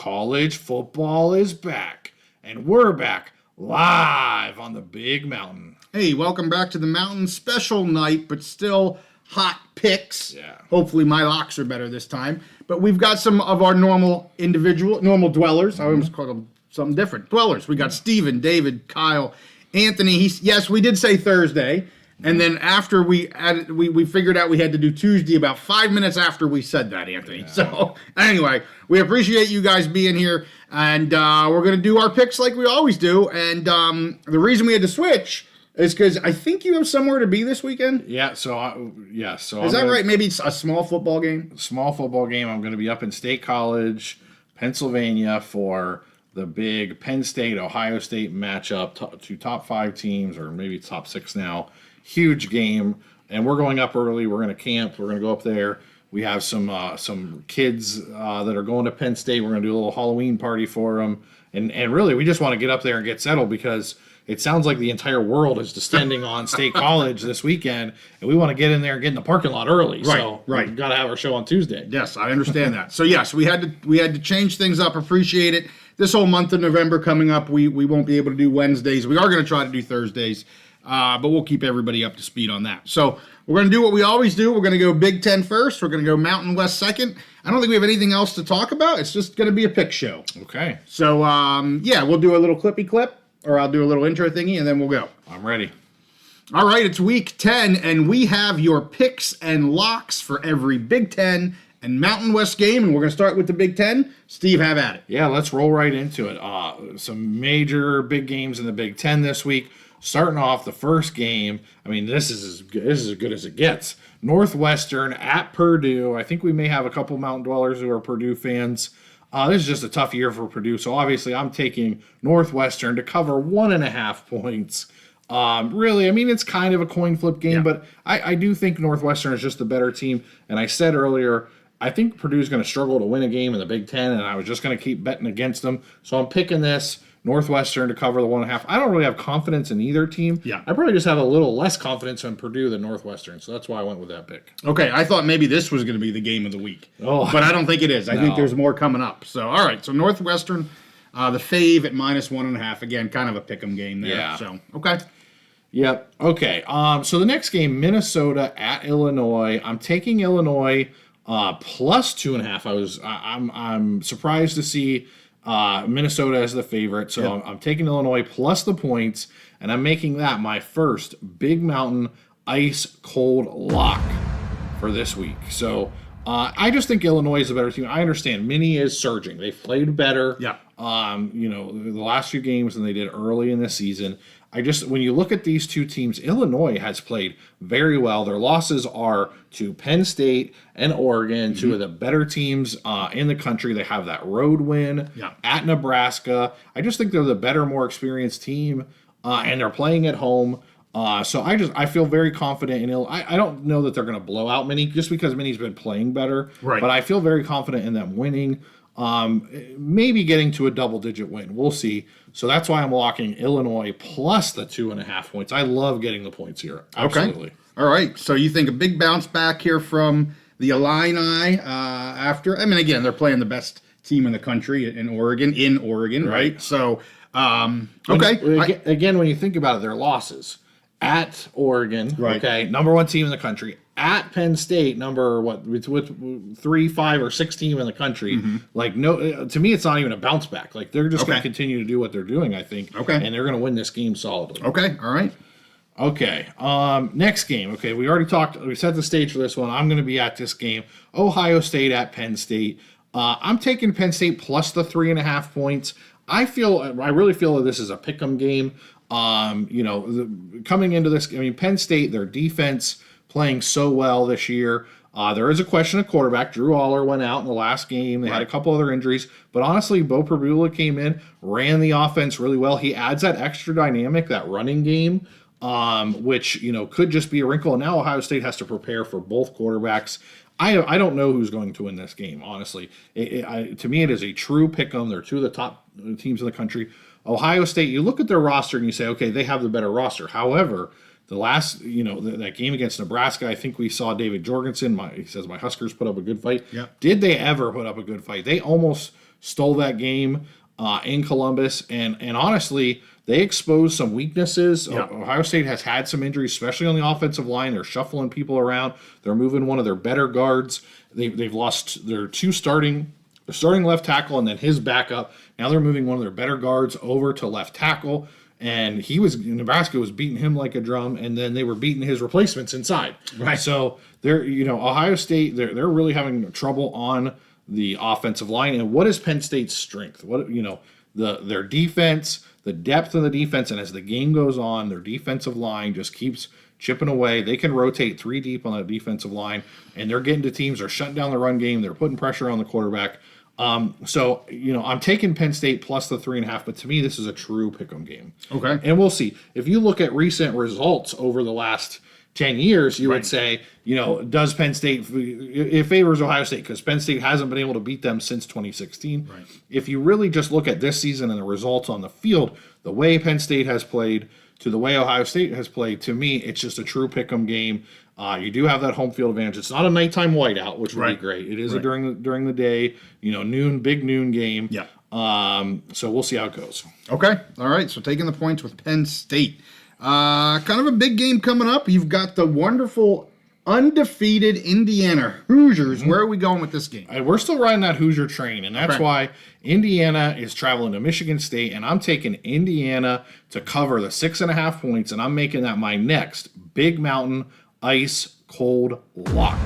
college football is back, and we're back live on the Big Mountain. Hey, welcome back to the Mountain. Special night, but still hot picks. Yeah. Hopefully my locks are better this time. But we've got some of our normal dwellers. I almost call them something different. Dwellers. We got Steven, David, Kyle, Anthony. Yes, we did say Thursday. And then after we figured out we had to do Tuesday about 5 minutes after we said that, Anthony. Yeah. So anyway, we appreciate you guys being here. And we're going to do our picks like we always do. And the reason we had to switch is because I think you have somewhere to be this weekend. Yeah, is that right? Maybe it's a small football game? Small football game. I'm going to be up in State College, Pennsylvania for the big Penn State-Ohio State matchup, two top 5 teams, or maybe top 6 now. Huge game, and we're going up early. We're going to camp. We're going to go up there. We have some kids that are going to Penn State. We're going to do a little Halloween party for them, and really we just want to get up there and get settled because it sounds like the entire world is descending on State College this weekend, and we want to get in there and get in the parking lot early. Right. We've got to have our show on Tuesday. Yes, I understand that. So yes, we had to change things up. Appreciate it. This whole month of November coming up, we won't be able to do Wednesdays. We are going to try to do Thursdays. But we'll keep everybody up to speed on that. So we're going to do what we always do. We're going to go Big Ten first. We're going to go Mountain West second. I don't think we have anything else to talk about. It's just going to be a pick show. Okay. So, we'll do a little clippy clip, or I'll do a little intro thingy, and then we'll go. I'm ready. All right, it's week 10, and we have your picks and locks for every Big Ten and Mountain West game, and we're going to start with the Big Ten. Steve, have at it. Yeah, let's roll right into it. Some major big games in the Big Ten this week. Starting off the first game, I mean, this is as good as it gets. Northwestern at Purdue. I think we may have a couple Mountain Dwellers who are Purdue fans. This is just a tough year for Purdue, so obviously I'm taking Northwestern to cover 1.5 points. Really, I mean, it's kind of a coin flip game, but I do think Northwestern is just the better team. And I said earlier, I think Purdue's going to struggle to win a game in the Big Ten, and I was just going to keep betting against them. So I'm picking this. Northwestern to cover the 1.5. I don't really have confidence in either team. Yeah. I probably just have a little less confidence in Purdue than Northwestern, so that's why I went with that pick. Okay, I thought maybe this was going to be the game of the week. Oh. But I don't think it is. I think there's more coming up. So, all right, so Northwestern, the fave at -1.5. Again, kind of a pick'em game there. Yeah. So, okay. Yep. Okay. So the next game, Minnesota at Illinois. I'm taking Illinois plus 2.5. I'm surprised to see Minnesota as the favorite, so I'm taking Illinois plus the points, and I'm making that my first Big Mountain ice cold lock for this week. So I just think Illinois is a better team. I understand Minnie is surging; they've played better. Yeah. The last few games than they did early in the season. When you look at these two teams, Illinois has played very well. Their losses are to Penn State and Oregon, two of the better teams in the country. They have that road win at Nebraska. I just think they're the better, more experienced team, and they're playing at home. So I feel very confident in Illinois. I don't know that they're going to blow out Minnie just because Minnie's been playing better. Right. But I feel very confident in them winning. Maybe getting to a double-digit win. We'll see. So that's why I'm locking Illinois plus the 2.5 points. I love getting the points here. Absolutely. Okay. All right. So you think a big bounce back here from the Illini after? I mean, again, they're playing the best team in the country in Oregon, right? So, okay. Again, when you think about it, their losses at Oregon, right. Okay, number 1 team in the country. At Penn State, with 3, 5, or 6 team in the country. Mm-hmm. To me, it's not even a bounce back. Like they're just going to continue to do what they're doing, I think. Okay, and they're going to win this game solidly. Okay, all right. Okay, next game. Okay, we already talked. We set the stage for this one. I'm going to be at this game. Ohio State at Penn State. I'm taking Penn State plus the 3.5 points. I really feel that this is a pick'em game. Coming into this, I mean, Penn State, their defense playing so well this year. There is a question of quarterback. Drew Aller went out in the last game. They had a couple other injuries. But honestly, Bo Perbula came in, ran the offense really well. He adds that extra dynamic, that running game, which, could just be a wrinkle. And now Ohio State has to prepare for both quarterbacks. I don't know who's going to win this game, honestly. To me, it is a true pick-em. They're two of the top teams in the country. Ohio State, you look at their roster and you say, okay, they have the better roster. However, the last, that game against Nebraska, I think we saw David Jorgensen. He says my Huskers put up a good fight. Yeah. Did they ever put up a good fight? They almost stole that game in Columbus, and honestly, they exposed some weaknesses. Yeah. Ohio State has had some injuries, especially on the offensive line. They're shuffling people around. They're moving one of their better guards. They've lost their starting left tackle and then his backup. Now they're moving one of their better guards over to left tackle. And Nebraska was beating him like a drum, and then they were beating his replacements inside. Right. So Ohio State, they're really having trouble on the offensive line. And what is Penn State's strength? Their defense, the depth of the defense, and as the game goes on, their defensive line just keeps chipping away. They can rotate 3 deep on the defensive line, and they're getting to teams. They're shutting down the run game. They're putting pressure on the quarterback. So I'm taking Penn State plus the 3.5, but to me, this is a true pick'em game. Okay. And we'll see. If you look at recent results over the last 10 years, you would say, does Penn State, it favors Ohio State because Penn State hasn't been able to beat them since 2016. Right. If you really just look at this season and the results on the field, the way Penn State has played to the way Ohio State has played, to me, it's just a true pick'em game. You do have that home field advantage. It's not a nighttime whiteout, which would be great. It is a during the day, big noon game. Yeah. So we'll see how it goes. Okay. All right. So taking the points with Penn State. Kind of a big game coming up. You've got the wonderful undefeated Indiana Hoosiers. Where are we going with this game? We're still riding that Hoosier train, and that's why Indiana is traveling to Michigan State, and I'm taking Indiana to cover the 6.5 points, and I'm making that my next Big Mountain Ice Cold lock.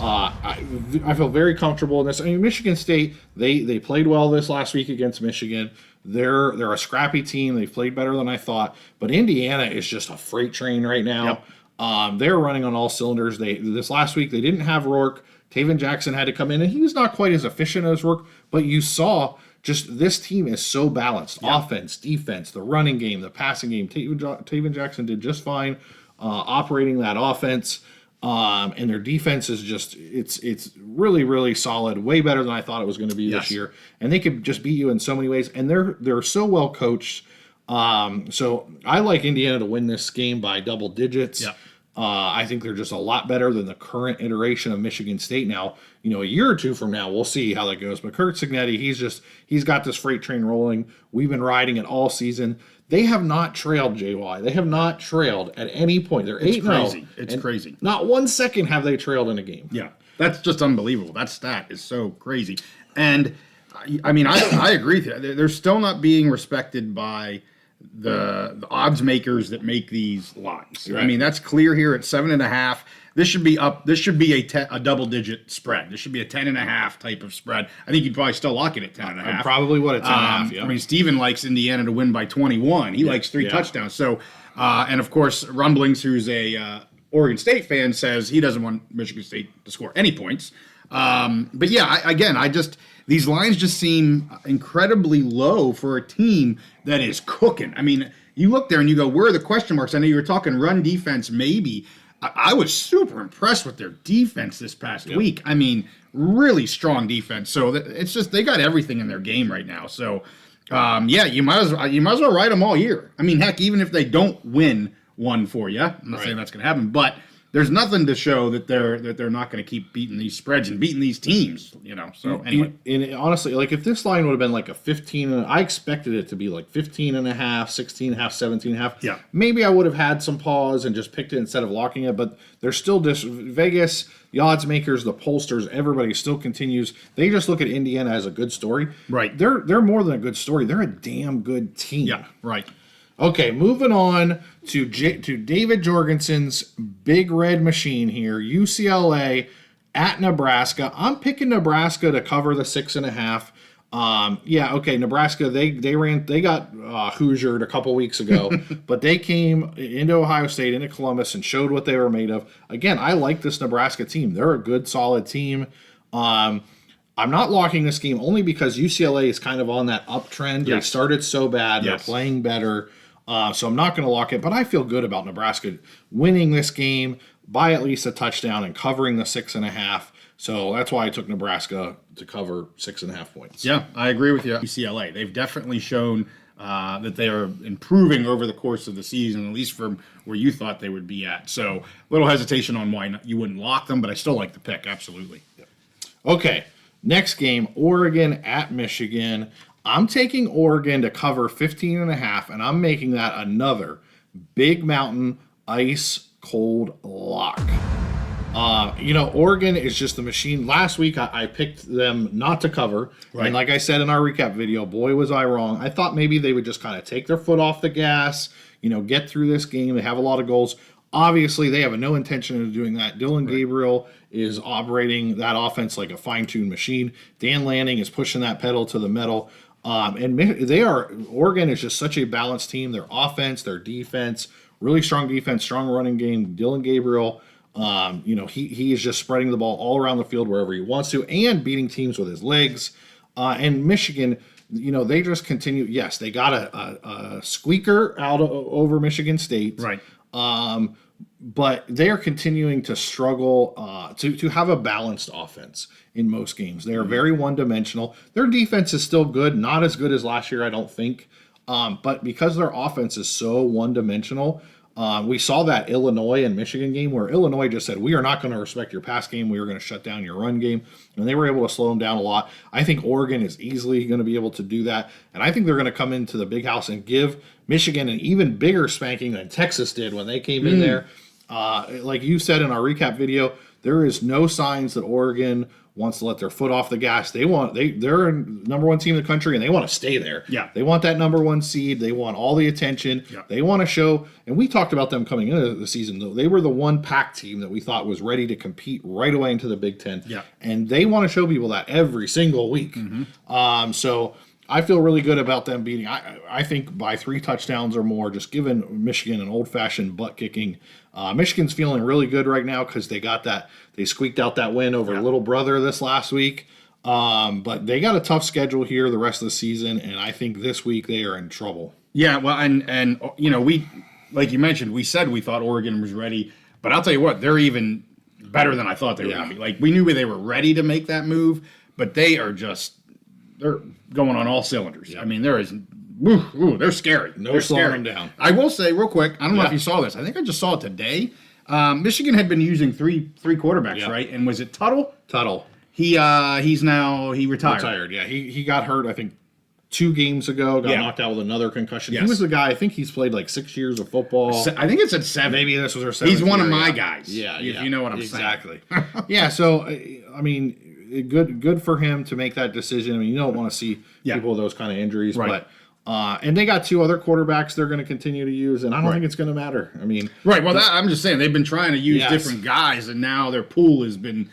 I feel very comfortable in this. I mean, Michigan State, they played well this last week against Michigan. They're a scrappy team. They've played better than I thought. But Indiana is just a freight train right now. Yep. They're running on all cylinders. This last week, they didn't have Rourke. Taven Jackson had to come in, and he was not quite as efficient as Rourke. But you saw just this team is so balanced. Yep. Offense, defense, the running game, the passing game. Taven Jackson did just fine operating that offense. And their defense is just it's really, really solid, way better than I thought it was going to be this year. And they could just beat you in so many ways. And they're so well coached. So I like Indiana to win this game by double digits. Yeah. I think they're just a lot better than the current iteration of Michigan State. Now, a year or two from now, we'll see how that goes. But Kurt Signetti, he's got this freight train rolling. We've been riding it all season. They have not trailed, JY. They have not trailed at any point. They're 8-0. Crazy. It's crazy. Not 1 second have they trailed in a game. Yeah, that's just unbelievable. That stat is so crazy. And, I agree with you. They're still not being respected by the odds makers that make these lines. Right. I mean, that's clear here at 7.5. This should be up. This should be a double-digit spread. This should be a 10.5 type of spread. I think you'd probably still lock it at 10.5. I probably would at 10.5. Yeah. I mean, Steven likes Indiana to win by 21. He likes 3 touchdowns. So, and of course, Rumblings, who's a Oregon State fan, says he doesn't want Michigan State to score any points. But yeah, these lines just seem incredibly low for a team that is cooking. I mean, you look there and you go, where are the question marks? I know you were talking run defense, maybe. I was super impressed with their defense this past week. I mean, really strong defense. So it's just they got everything in their game right now. So, you might as well ride them all year. I mean, heck, even if they don't win one for you, I'm not saying that's going to happen, but there's nothing to show that they're not going to keep beating these spreads and beating these teams, So anyway, and honestly, like if this line would have been like a 15, I expected it to be like 15.5, 16.5, 17.5. Yeah. Maybe I would have had some pause and just picked it instead of locking it, but they're still just Vegas, the odds makers, the pollsters, everybody still continues. They just look at Indiana as a good story. Right. They're more than a good story. They're a damn good team. Yeah. Right. Okay, moving on to David Jorgensen's Big Red Machine here. UCLA at Nebraska. I'm picking Nebraska to cover the 6.5. Nebraska, they got Hoosiered a couple weeks ago, but they came into Ohio State, into Columbus, and showed what they were made of. Again, I like this Nebraska team. They're a good, solid team. I'm not locking this game only because UCLA is kind of on that uptrend. Yes. They started so bad. They're playing better. So I'm not going to lock it, but I feel good about Nebraska winning this game by at least a touchdown and covering the 6.5. So that's why I took Nebraska to cover 6.5 points. Yeah, I agree with you. UCLA, they've definitely shown that they are improving over the course of the season, at least from where you thought they would be at. So a little hesitation on why you wouldn't lock them, but I still like the pick, absolutely. Okay. Next game, Oregon at Michigan. I'm taking Oregon to cover 15.5, and I'm making that another Big Mountain ice cold lock. Oregon is just the machine. Last week, I picked them not to cover. Right. And like I said in our recap video, boy, was I wrong. I thought maybe they would just kind of take their foot off the gas, get through this game. They have a lot of goals. Obviously, they have no intention of doing that. Dylan Gabriel is operating that offense like a fine-tuned machine. Dan Lanning is pushing that pedal to the metal. Oregon is just such a balanced team. Their offense, their defense, really strong defense, strong running game. Dylan Gabriel, he is just spreading the ball all around the field wherever he wants to and beating teams with his legs. And Michigan, they just continue. Yes, they got a squeaker out over Michigan State. Right. But they are continuing to struggle to have a balanced offense in most games. They are very one-dimensional. Their defense is still good, not as good as last year, I don't think. But because their offense is so one-dimensional, we saw that Illinois and Michigan game where Illinois just said, we are not going to respect your pass game. We are going to shut down your run game. And they were able to slow them down a lot. I think Oregon is easily going to be able to do that. And I think they're going to come into the Big House and give Michigan an even bigger spanking than Texas did when they came in there. Like you said in our recap video, there is no signs that Oregon wants to let their foot off the gas. They're a number one team in the country, and they want to stay there. Yeah. They want that number one seed. They want all the attention. Yeah. They want to show, and we talked about them coming into the season, though. They were the one Pac team that we thought was ready to compete right away into the Big Ten. Yeah. And they want to show people that every single week. Mm-hmm. So I feel really good about them beating, I think, by 3 touchdowns or more, just giving Michigan an old-fashioned butt-kicking. Michigan's feeling really good right now because they squeaked out that win over Little Brother this last week. But they got a tough schedule here the rest of the season, and I think this week they are in trouble. Yeah, well, and we, like you mentioned, we said we thought Oregon was ready, but I'll tell you what, they're even better than I thought they were going to be. Like, we knew they were ready to make that move, but they're going on all cylinders. Yeah. I mean, they're scary. They're slowing them down. I will say real quick, I don't know if you saw this. I think I just saw it today. Michigan had been using three quarterbacks, right? And was it Tuttle? Tuttle. He retired. Retired. Yeah, he got hurt, I think, 2 games ago. Got knocked out with another concussion. Yes. He was the guy. I think he's played like 6 years of football. I think it's at 7. Maybe this was our 7th. He's one of my guys. Yeah, if you know what I'm saying. Yeah. So I mean, good for him to make that decision. I mean, you don't want to see people with those kind of injuries, right. But and they got 2 other quarterbacks they're going to continue to use, and I don't think it's going to matter. I mean, right. Well, I'm just saying they've been trying to use different guys, and now their pool has been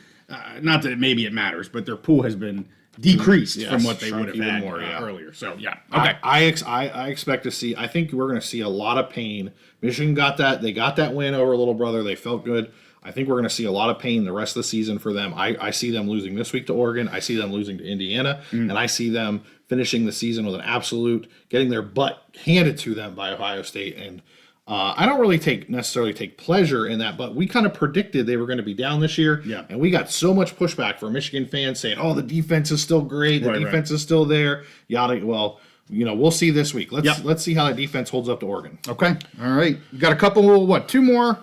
not that maybe it matters, but their pool has been decreased from what they would have had earlier. So okay. I expect to see. I think we're going to see a lot of pain. Michigan got that. They got that win over Little Brother. They felt good. I think we're going to see a lot of pain the rest of the season for them. I see them losing this week to Oregon. I see them losing to Indiana. And I see them finishing the season with an absolute, getting their butt handed to them by Ohio State. And I don't really necessarily take pleasure in that, but we kind of predicted they were going to be down this year. Yeah. And we got so much pushback from Michigan fans saying, oh, the defense is still great. The defense is still there. Yada. Well, we'll see this week. Let's see how that defense holds up to Oregon. Okay. All right. You got a couple, 2 more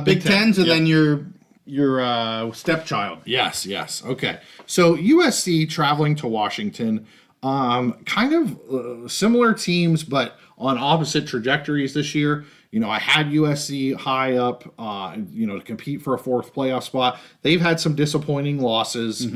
Big Tens, and then your stepchild. Yes. Okay. So USC traveling to Washington, kind of similar teams, but on opposite trajectories this year. I had USC high up, to compete for a 4th playoff spot. They've had some disappointing losses.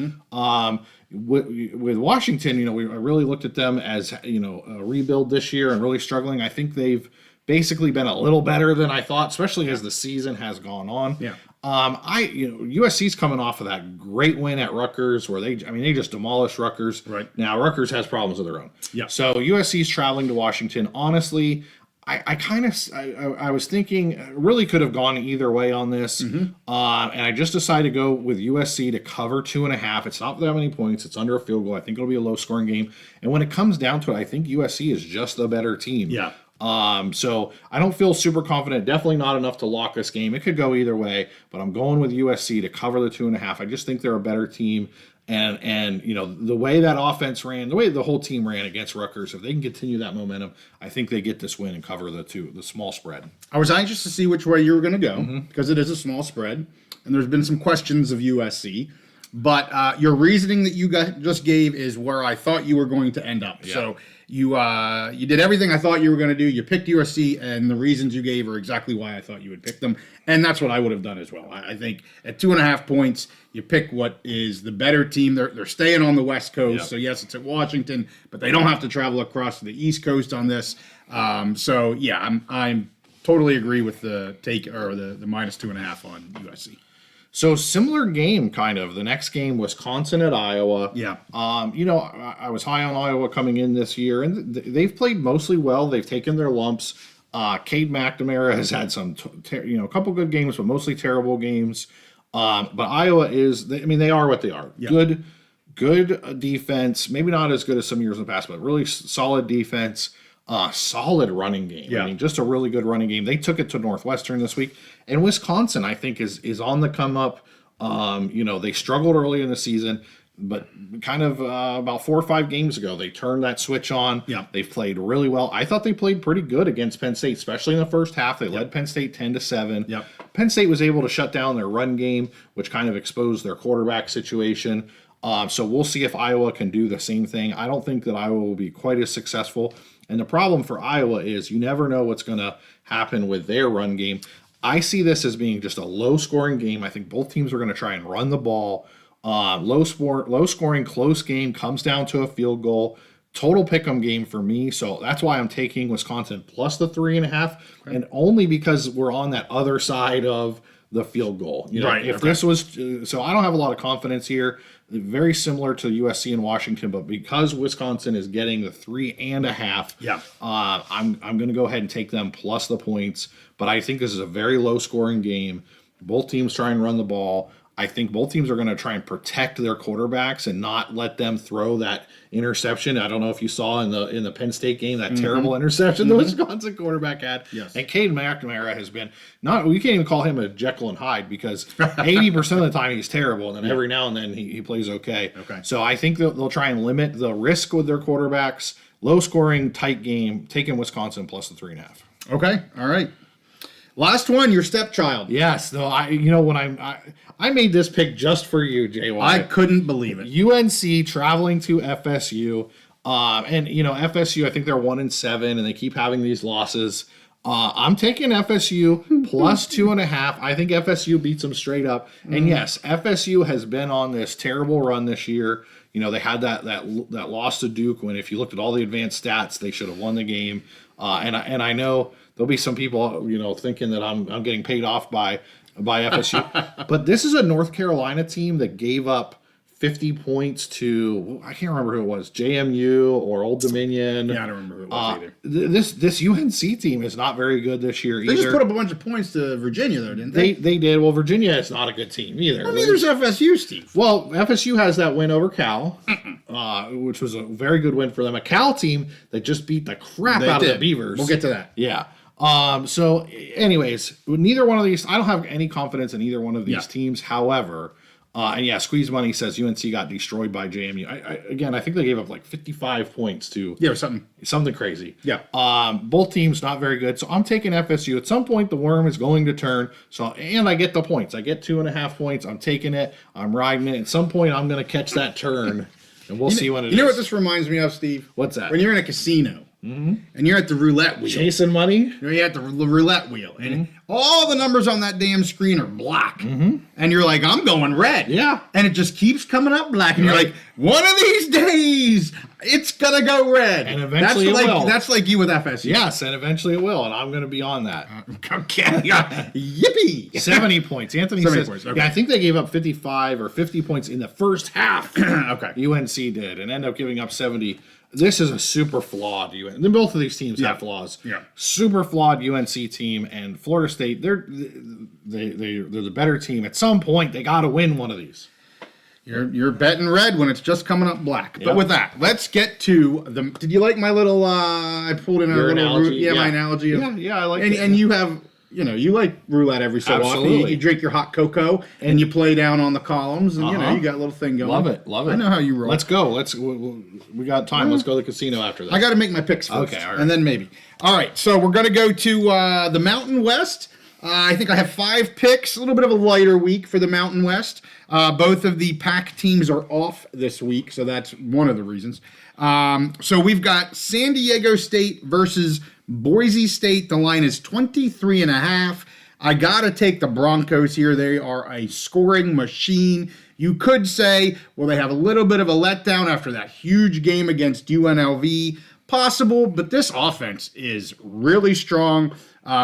With Washington, I really looked at them as, a rebuild this year and really struggling. I think they've basically been a little better than I thought, especially as the season has gone on. Yeah. USC's coming off of that great win at Rutgers where they just demolished Rutgers. Right. Now Rutgers has problems of their own. Yeah. So USC's traveling to Washington. Honestly, I was thinking really could have gone either way on this. And I just decided to go with USC to cover 2.5. It's not that many points. It's under a field goal. I think it'll be a low scoring game. And when it comes down to it, I think USC is just the better team. Yeah. So I don't feel super confident. Definitely not enough to lock this game. It could go either way, but I'm going with USC to cover the 2.5. I just think they're a better team. And the way that offense ran, the way the whole team ran against Rutgers, if they can continue that momentum, I think they get this win and cover the small spread. I was anxious to see which way you were going to go because it is a small spread, and there's been some questions of USC. But your reasoning that you just gave is where I thought you were going to end up. Yeah. So you did everything I thought you were going to do. You picked USC, and the reasons you gave are exactly why I thought you would pick them. And that's what I would have done as well. I think at 2.5 points, you pick what is the better team. They're staying on the West Coast. Yep. So, yes, it's at Washington, but they don't have to travel across to the East Coast on this. So, yeah, I'm totally agree with the take or the minus 2.5 on USC. So similar game, kind of. The next game, Wisconsin at Iowa. Yeah. I was high on Iowa coming in this year, and they've played mostly well. They've taken their lumps. Cade McNamara has had some, a couple good games, but mostly terrible games. But Iowa they are what they are. Yeah. Good defense. Maybe not as good as some years in the past, but really solid defense. Solid running game. Yeah. I mean, just a really good running game. They took it to Northwestern this week. And Wisconsin, I think, is on the come up. They struggled early in the season, but kind of about 4 or 5 games ago, they turned that switch on. Yeah. They've played really well. I thought they played pretty good against Penn State, especially in the first half. They led Penn State 10-7. Yep. Penn State was able to shut down their run game, which kind of exposed their quarterback situation. So we'll see if Iowa can do the same thing. I don't think that Iowa will be quite as successful. And the problem for Iowa is you never know what's going to happen with their run game. I see this as being just a low-scoring game. I think both teams are going to try and run the ball. Low-scoring, close game, comes down to a field goal. Total pick'em game for me. So that's why I'm taking Wisconsin plus the 3.5, and only because we're on that other side of the field goal. This was so I don't have a lot of confidence here. Very similar to USC and Washington, but because Wisconsin is getting the 3.5, Yeah. I'm going to go ahead and take them plus the points. But I think this is a very low scoring game. Both teams try and run the ball. I think both teams are going to try and protect their quarterbacks and not let them throw that interception. I don't know if you saw in the Penn State game that terrible interception the Wisconsin quarterback had. Yes. And Cade McNamara has been we can't even call him a Jekyll and Hyde because 80% of the time he's terrible, and then every now and then he plays okay. Okay. So I think they'll try and limit the risk with their quarterbacks. Low scoring, tight game. Taking Wisconsin plus the 3.5. Okay. All right. Last one, your stepchild. Yes, though I made this pick just for you, JY. I couldn't believe it. UNC traveling to FSU, and FSU. I think they're 1-7, and they keep having these losses. I'm taking FSU plus 2.5. I think FSU beats them straight up. And yes, FSU has been on this terrible run this year. They had that loss to Duke when, if you looked at all the advanced stats, they should have won the game. And I know there'll be some people, thinking that I'm getting paid off by FSU. But this is a North Carolina team that gave up 50 points to, I can't remember who it was, JMU or Old Dominion. Yeah, I don't remember who it was either. This UNC team is not very good this year either. They just put up a bunch of points to Virginia, though, didn't they? They did. Well, Virginia is not a good team either. Well, neither's FSU, Steve. Well, FSU has that win over Cal, which was a very good win for them. A Cal team that just beat the crap out of the Beavers. We'll get to that. Yeah. So, anyways, neither one of these, I don't have any confidence in either one of these teams. However, Squeeze Money says UNC got destroyed by JMU. I think they gave up like 55 points to something crazy. Yeah. Both teams not very good. So I'm taking FSU. At some point, the worm is going to turn. And I get the points. I get 2.5 points. I'm taking it. I'm riding it. At some point, I'm going to catch that turn, and we'll see when it is. You know what this reminds me of, Steve? What's that? When you're in a casino. And you're at the roulette wheel. Chasing money? You're at the roulette wheel. And all the numbers on that damn screen are black. And you're like, I'm going red. Yeah. And it just keeps coming up black. And you're like, one of these days, it's going to go red. And eventually it will. That's like you with FSU. Yes, and eventually it will. And I'm going to be on that. Okay. Yippee. 70 points. Anthony 70 says, points. Okay. I think they gave up 55 or 50 points in the first half. Okay. UNC did, and ended up giving up 70. This is a super flawed UNC. Both of these teams have flaws. Yeah. Super flawed UNC team, and Florida State, they're the better team. At some point, they got to win one of these. You're betting red when it's just coming up black. But Yep. with that, let's get to the. Did you like my little? I pulled in Your a little analogy? my analogy. Yeah, I like it. And you have. You like roulette every so often. Absolutely. You drink your hot cocoa and you play down on the columns, and you got a little thing going. Love it. I know how you roll. Let's go. We got time. Let's go to the casino after that. I got to make my picks first. Okay, all right. And then maybe. All right, so we're going to go to the Mountain West. I think I have 5 picks. A little bit of a lighter week for the Mountain West. Both of the Pac teams are off this week, so that's one of the reasons. So we've got San Diego State versus Boise State. The line is 23.5. I got to take the Broncos here. They are a scoring machine. You could say, well, they have a little bit of a letdown after that huge game against UNLV. Possible, but this offense is really strong.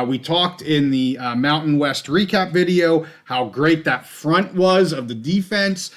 We talked in the Mountain West recap video how great that front was of the defense.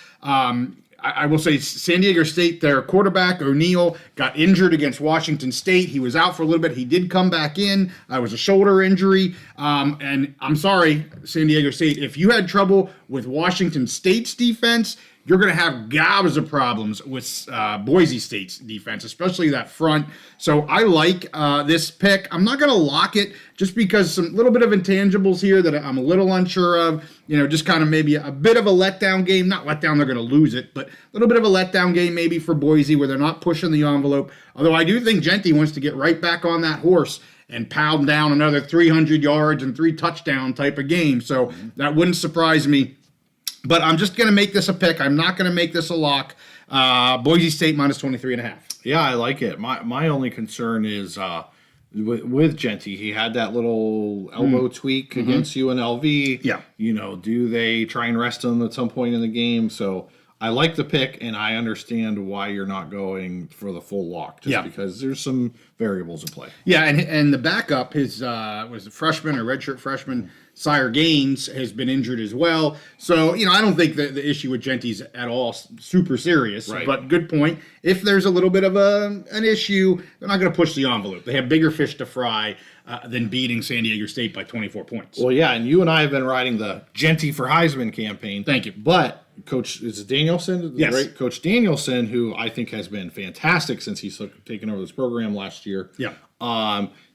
I will say San Diego State, their quarterback, O'Neal, got injured against Washington State. He was out for a little bit. He did come back in. It was a shoulder injury. And I'm sorry, San Diego State, if you had trouble with Washington State's defense, you're going to have gobs of problems with Boise State's defense, especially that front. So I like this pick. I'm not going to lock it just because some little bit of intangibles here that I'm a little unsure of. Just kind of maybe a bit of a letdown game. Not letdown, they're going to lose it, but a little bit of a letdown game maybe for Boise where they're not pushing the envelope. Although I do think Genty wants to get right back on that horse and pound down another 300 yards and 3 touchdown type of game. So that wouldn't surprise me. But I'm just going to make this a pick. I'm not going to make this a lock. Boise State minus 23.5. Yeah, I like it. My only concern is with Genty. He had that little elbow tweak against UNLV. Yeah. Do they try and rest him at some point in the game? So I like the pick, and I understand why you're not going for the full lock, just because there's some variables in play. Yeah, and the backup, his was a freshman or redshirt freshman, Sire Gaines, has been injured as well. So, I don't think the issue with Genty's at all super serious. Right. But good point. If there's a little bit of an issue, they're not going to push the envelope. They have bigger fish to fry than beating San Diego State by 24 points. Well, yeah, and you and I have been riding the Genty for Heisman campaign. Thank you. But Coach, is it Danielson? Yes. Right? Coach Danielson, who I think has been fantastic since he's taken over this program last year. Yeah.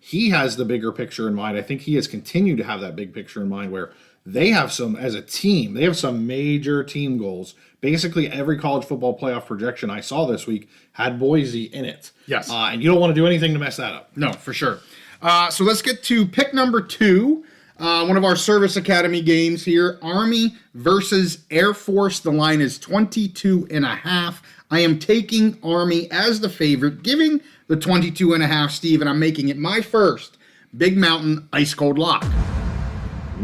He has the bigger picture in mind. I think he has continued to have that big picture in mind where they have as a team, they have some major team goals. Basically, every college football playoff projection I saw this week had Boise in it. Yes. And you don't want to do anything to mess that up. No, for sure. So let's get to pick number 2. One of our Service Academy games here. Army versus Air Force. The line is 22.5. I am taking Army as the favorite, giving the 22.5, Steve, and I'm making it my first Big Mountain ice cold lock.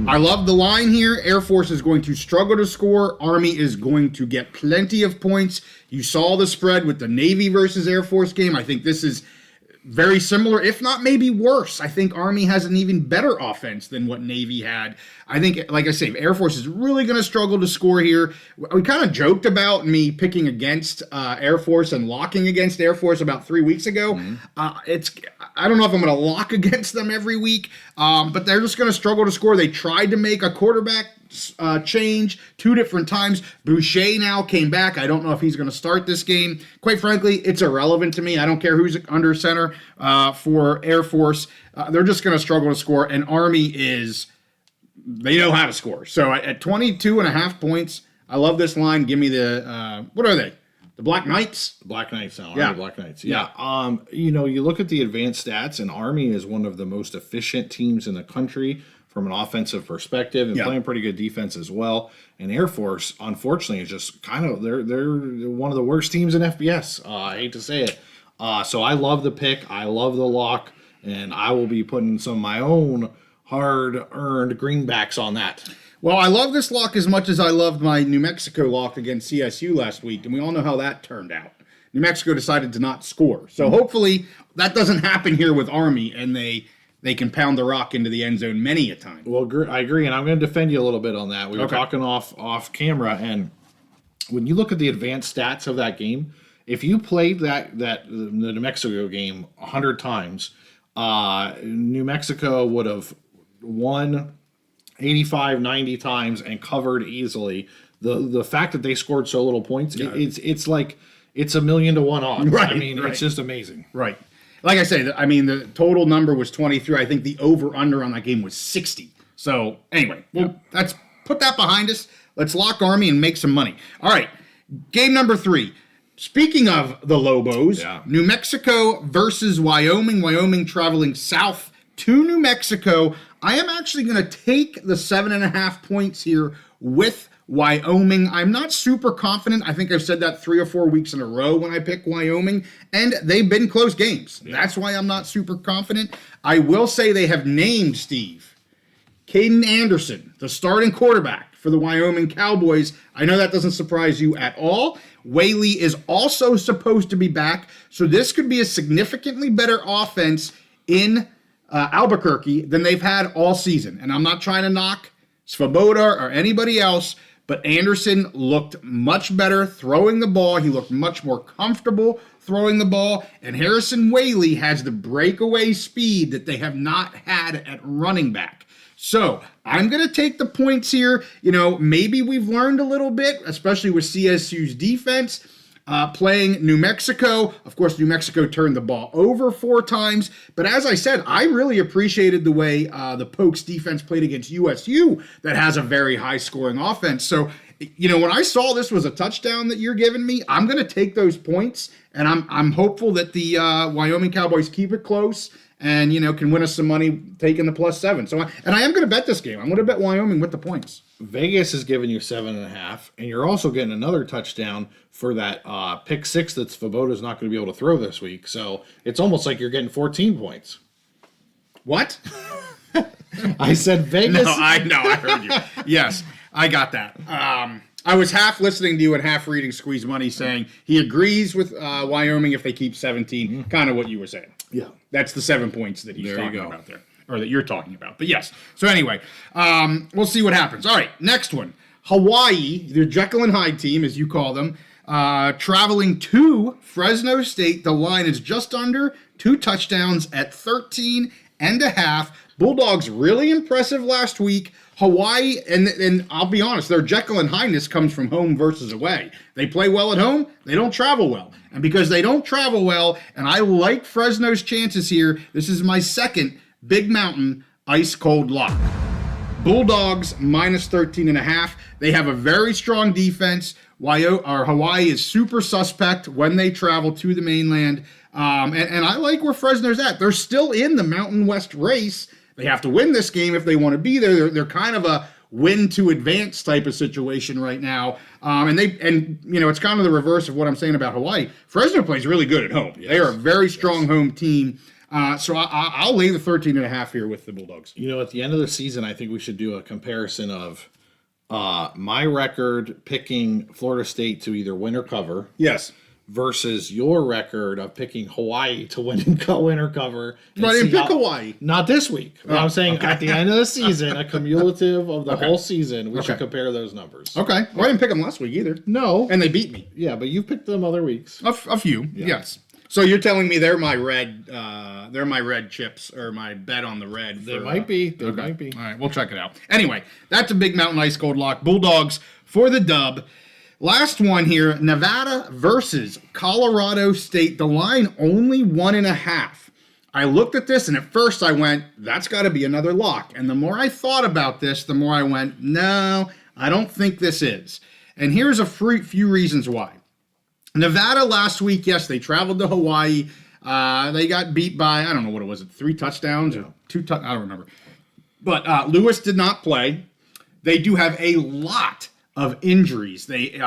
I love the line here. Air Force is going to struggle to score. Army is going to get plenty of points. You saw the spread with the Navy versus Air Force game. I think this is very similar, if not maybe worse. I think Army has an even better offense than what Navy had. I think, like I say, Air Force is really going to struggle to score here. We kind of joked about me picking against Air Force and locking against Air Force about 3 weeks ago. I don't know if I'm going to lock against them every week, but they're just going to struggle to score. They tried to make a quarterback change 2 different times. Boucher now came back. I don't know if he's going to start this game. Quite frankly, it's irrelevant to me. I don't care who's under center for Air Force. They're just going to struggle to score, and Army they know how to score. So at 22.5 points, I love this line. Give me the, what are they? The Black Knights? Black Knights now. Yeah. Army Black Knights. Yeah. You look at the advanced stats, and Army is one of the most efficient teams in the country from an offensive perspective and playing pretty good defense as well. And Air Force, unfortunately, is just kind of, they're one of the worst teams in FBS. I hate to say it. So I love the pick. I love the lock. And I will be putting some of my own hard-earned greenbacks on that. Well, I love this lock as much as I loved my New Mexico lock against CSU last week, and we all know how that turned out. New Mexico decided to not score. So hopefully that doesn't happen here with Army, and they can pound the rock into the end zone many a time. Well, I agree, and I'm going to defend you a little bit on that. We were talking off camera, and when you look at the advanced stats of that game, if you played the New Mexico game 100 times, New Mexico would have won 85, 90 times and covered easily. The fact that they scored so little points, it's like it's 1,000,000 to 1 odds. Right, I mean, it's just amazing. Right. Like I say, the total number was 23. I think the over-under on that game was 60. So anyway, let's put that behind us. Let's lock Army and make some money. All right, game number 3. Speaking of the Lobos, New Mexico versus Wyoming. Wyoming traveling south to New Mexico. I am actually going to take the 7.5 points here with Wyoming. I'm not super confident. I think I've said that 3 or 4 weeks in a row when I pick Wyoming, and they've been close games. Yeah. That's why I'm not super confident. I will say they have named, Steve, Caden Anderson, the starting quarterback for the Wyoming Cowboys. I know that doesn't surprise you at all. Whaley is also supposed to be back, so this could be a significantly better offense in Albuquerque than they've had all season. And I'm not trying to knock Svoboda or anybody else, but Anderson looked much better throwing the ball. He looked much more comfortable throwing the ball. And Harrison Whaley has the breakaway speed that they have not had at running back. So I'm going to take the points here. You know, maybe we've learned a little bit, especially with CSU's defense. Playing New Mexico. Of course, New Mexico turned the ball over 4 times. But as I said, I really appreciated the way the Pokes defense played against USU that has a very high-scoring offense. So, you know, when I saw this was a touchdown that you're giving me, I'm going to take those points, and I'm hopeful that the Wyoming Cowboys keep it close and, you know, can win us some money taking the +7. So, and I am going to bet this game. I'm going to bet Wyoming with the points. Vegas is giving you 7.5, and you're also getting another touchdown for that pick 6 that Svoboda's not going to be able to throw this week. So it's almost like you're getting 14 points. What? I said Vegas. No, I heard you. Yes, I got that. I was half listening to you and half reading Squeeze Money saying he agrees with Wyoming if they keep 17, kind of what you were saying. Yeah. That's the 7 points that he's talking about there. Or that you're talking about. But yes. So anyway, we'll see what happens. All right, next one. Hawaii, the Jekyll and Hyde team, as you call them, traveling to Fresno State. The line is just under 2 touchdowns at 13.5. Bulldogs really impressive last week. Hawaii, and I'll be honest, their Jekyll and Hydeness comes from home versus away. They play well at home, they don't travel well. And because they don't travel well, and I like Fresno's chances here, this is my second Big Mountain ice cold lock. Bulldogs -13.5. They have a very strong defense. Hawaii is super suspect when they travel to the mainland. And I like where Fresno's at. They're still in the Mountain West race. They have to win this game if they want to be there. They're kind of a win to advance type of situation right now. And you know, it's kind of the reverse of what I'm saying about Hawaii. Fresno plays really good at home. Yes. They are a very strong home team. So I'll lay the 13.5 here with the Bulldogs. You know, at the end of the season, I think we should do a comparison of my record picking Florida State to either win or cover. Yes. Versus your record of picking Hawaii to win or cover. But I didn't pick Hawaii. Not this week. But I'm saying at the end of the season, a cumulative of the whole season, we should compare those numbers. Okay. Well, I didn't pick them last week either. No. And they beat me. Yeah, but you picked them other weeks. A few, yes. So you're telling me they're my red chips, or my bet on the red. They might be. They might be. All right, we'll check it out. Anyway, that's a Big Mountain Ice Cold lock. Bulldogs for the dub. Last one here, Nevada versus Colorado State. The line only 1.5. I looked at this, and at first I went, that's got to be another lock. And the more I thought about this, the more I went, no, I don't think this is. And here's a few reasons why. Nevada last week, yes, they traveled to Hawaii. They got beat by, I don't know what it was, 3 touchdowns or 2 touchdowns, I don't remember. But Lewis did not play. They do have a lot of injuries. They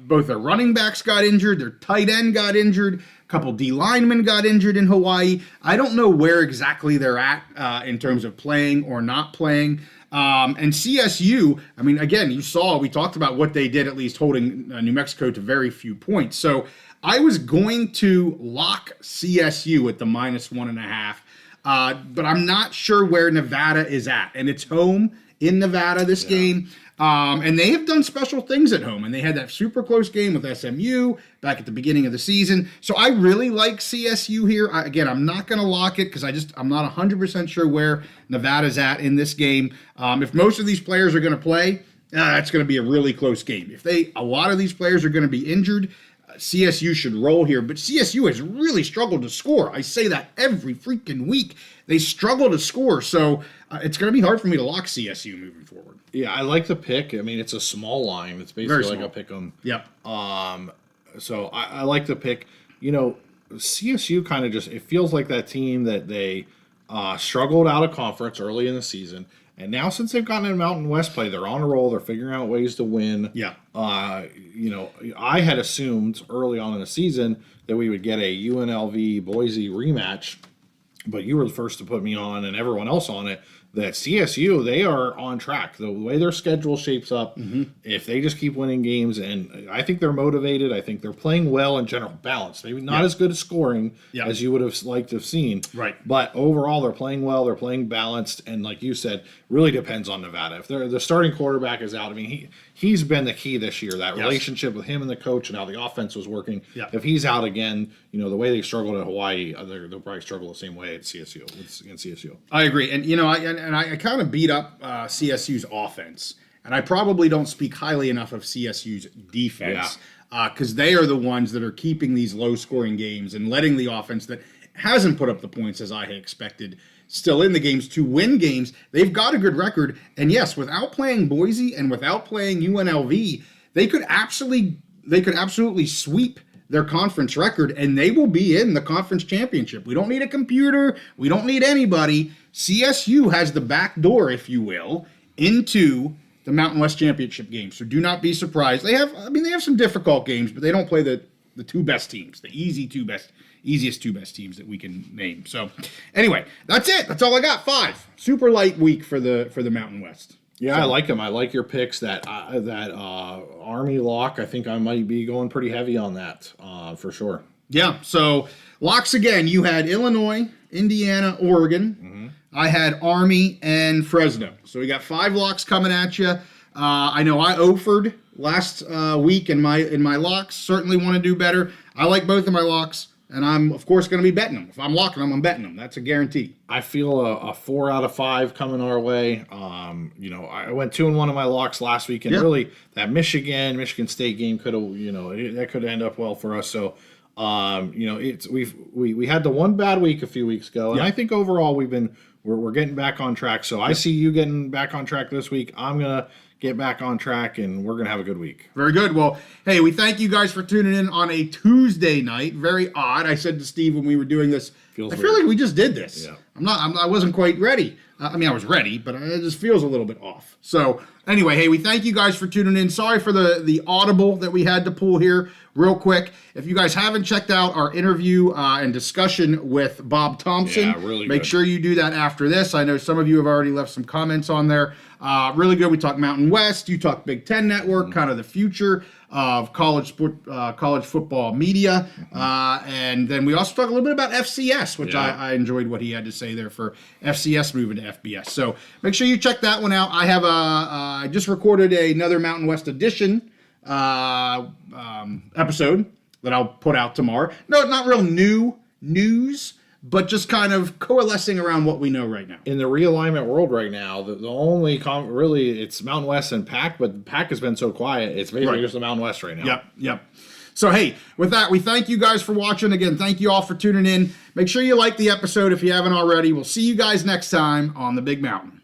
both their running backs got injured, their tight end got injured, a couple D linemen got injured in Hawaii. I don't know where exactly they're at in terms of playing or not playing. And CSU, I mean, again, we talked about what they did, at least holding New Mexico to very few points. So I was going to lock CSU at the -1.5, but I'm not sure where Nevada is at. And it's home in Nevada this game. And they have done special things at home, and they had that super close game with SMU back at the beginning of the season. So I really like CSU here. Again, I'm not going to lock it because I'm not 100% sure where Nevada's at in this game. If most of these players are going to play, it's going to be a really close game. If a lot of these players are going to be injured, CSU should roll here. But CSU has really struggled to score. I say that every freaking week. They struggle to score. So it's going to be hard for me to lock CSU moving forward. Yeah, I like the pick. I mean, it's a small line. It's basically like a pick 'em. Yep. So I like the pick. You know, CSU kind of it feels like that team that they struggled out of conference early in the season. And now since they've gotten in Mountain West play, they're on a roll. They're figuring out ways to win. Yeah. I had assumed early on in the season that we would get a UNLV Boise rematch, but you were the first to put me on and everyone else on it that CSU, they are on track. The way their schedule shapes up, if they just keep winning games, and I think they're motivated. I think they're playing well in general, balanced. Maybe not as good at scoring as you would have liked to have seen. Right. But overall, they're playing well. They're playing balanced. And like you said, really depends on Nevada. If the starting quarterback is out, I mean, he's been the key this year. That relationship with him and the coach and how the offense was working. Yeah. If he's out again, the way they struggled at Hawaii, they'll probably struggle the same way at CSU, against CSU. I agree. And I kind of beat up CSU's offense. And I probably don't speak highly enough of CSU's defense because they are the ones that are keeping these low-scoring games and letting the offense that hasn't put up the points as I had expected still in the games to win games. They've got a good record. And yes, without playing Boise and without playing UNLV, they could absolutely sweep their conference record, and they will be in the conference championship. We don't need a computer. We don't need anybody. CSU has the back door, if you will, into the Mountain West Championship game. So do not be surprised. They have some difficult games, but they don't play the two best teams, the easiest two best teams that we can name. So anyway, that's it. That's all I got. 5. Super light week for the Mountain West. Yeah, I like them. I like your picks. That Army lock, I think I might be going pretty heavy on that for sure. Yeah, so locks again. You had Illinois, Indiana, Oregon. I had Army and Fresno. So we got 5 locks coming at you. I know I offered last week in my locks. Certainly want to do better. I like both of my locks. And I'm, of course, going to be betting them. If I'm locking them, I'm betting them. That's a guarantee. I feel a 4 out of 5 coming our way. I went 2-1 in my locks last week, and really that Michigan State game could have, that could end up well for us. So, we had the one bad week a few weeks ago, and I think overall we're getting back on track. So I see you getting back on track this week. I'm gonna get back on track, and we're going to have a good week. Very good. Well, hey, we thank you guys for tuning in on a Tuesday night. Very odd. I said to Steve when we were doing this, I feel like we just did this. Yeah. I wasn't quite ready. I was ready, but it just feels a little bit off. So anyway, hey, we thank you guys for tuning in. Sorry for the audible that we had to pull here real quick. If you guys haven't checked out our interview and discussion with Bob Thompson, really make sure you do that after this. I know some of you have already left some comments on there. Really good. We talk Mountain West. You talk Big Ten Network, kind of the future of college football media. And then we also talk a little bit about FCS, which I enjoyed what he had to say there for FCS moving to FBS. So make sure you check that one out. I have I just recorded another Mountain West edition episode that I'll put out tomorrow. No, not real new news, but just kind of coalescing around what we know right now. In the realignment world right now, the only really it's Mountain West and Pac, but Pac has been so quiet. It's basically just the Mountain West right now. Yep. So, hey, with that, we thank you guys for watching. Again, thank you all for tuning in. Make sure you like the episode if you haven't already. We'll see you guys next time on The Big Mountain.